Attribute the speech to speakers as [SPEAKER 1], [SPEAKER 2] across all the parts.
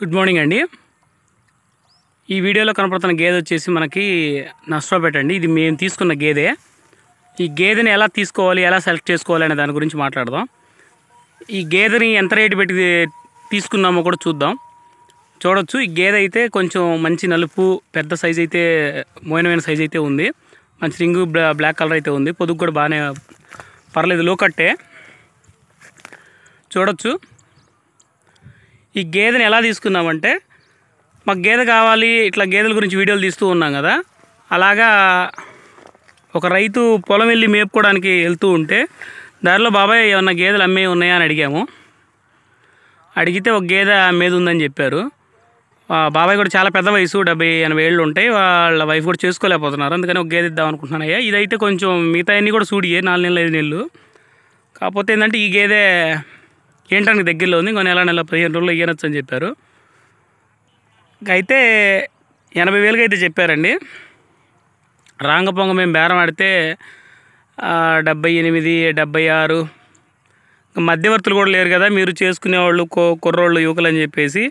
[SPEAKER 1] Good morning అండి. ఈ వీడియోలో కనపడుతున్న గేదె వచ్చేసి మనకి నష్టపేట అండి. ఇది మేము తీసుకున్న గేదె. ఈ గేదెని ఎలా తీసుకోవాలి, ఎలా సెలెక్ట్ చేసుకోవాలి అనే దాని గురించి మాట్లాడదాం. ఈ గేదెని ఎంత రేటు పెట్టి తీసుకున్నామో కూడా చూద్దాం. చూడొచ్చు, ఈ గేదె అయితే కొంచెం మంచి నలుపు, పెద్ద సైజ్ అయితే, మోయినమైన సైజ్ అయితే ఉంది. మంచి రింగు బ్లాక్ కలర్ అయితే ఉంది. పొదుగు కూడా బాగానే పర్లేదు, లో కట్టే. చూడొచ్చు, ఈ గేదెని ఎలా తీసుకున్నామంటే, మాకు గేదె కావాలి, ఇట్లా గేదెల గురించి వీడియోలు తీస్తూ ఉన్నాం కదా, అలాగా ఒక రైతు పొలం వెళ్ళి మేపుకోవడానికి వెళ్తూ ఉంటే దారిలో బాబాయ్ ఏమన్నా గేదెలు అమ్మే ఉన్నాయా అని అడిగాము. అడిగితే ఒక గేదె అమ్మేది ఉందని చెప్పారు. బాబాయ్ కూడా చాలా పెద్ద వయసు, 70-80 ఏళ్ళు ఉంటాయి. వాళ్ళ వైఫ్ కూడా చేసుకోలేకపోతున్నారు. అందుకని ఒక గేదె ఇద్దాం అనుకుంటున్నాను. అయ్యా, ఇదైతే కొంచెం మిగతా అన్నీ కూడా సూడియే, 4 నెలలు 5 నెలలు. కాకపోతే ఏంటంటే ఈ గేదె ఏంటానికి దగ్గరలో ఉంది, ఇంకో నెల 15 రోజుల్లో ఇయ్యనొచ్చు అని చెప్పారు. అయితే 80,000కి అయితే చెప్పారండి. రాంగపొంగ మేము బేరం ఆడితే 78, 76. మధ్యవర్తులు కూడా లేరు కదా, మీరు చేసుకునేవాళ్ళు కుర్రోళ్ళు, యువకులు అని చెప్పేసి,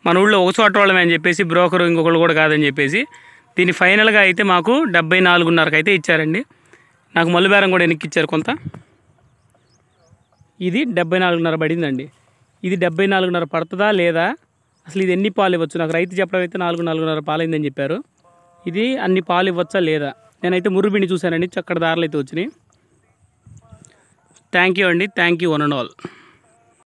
[SPEAKER 1] మన ఊళ్ళో ఒక చోట వాళ్ళమే అని చెప్పేసి, బ్రోకరు ఇంకొకళ్ళు కూడా కాదని చెప్పేసి, దీన్ని ఫైనల్గా అయితే మాకు 74.5కి అయితే ఇచ్చారండి. నాకు మల్లు బేరం కూడా ఎన్నికిచ్చారు కొంత. ఇది 74.5 పడిందండి. ఇది 74.5 పడుతుందా లేదా, అసలు ఇది ఎన్ని పాలు ఇవ్వచ్చు? నాకు రైతు చెప్పడం అయితే 4.5 పాలైందని చెప్పారు. ఇది అన్ని పాలు ఇవ్వచ్చా లేదా? నేనైతే ముర్రుబిండి చూశానండి, చక్కడ దారులు అయితే వచ్చినాయి. థ్యాంక్ యూ అండి, thank you one and all.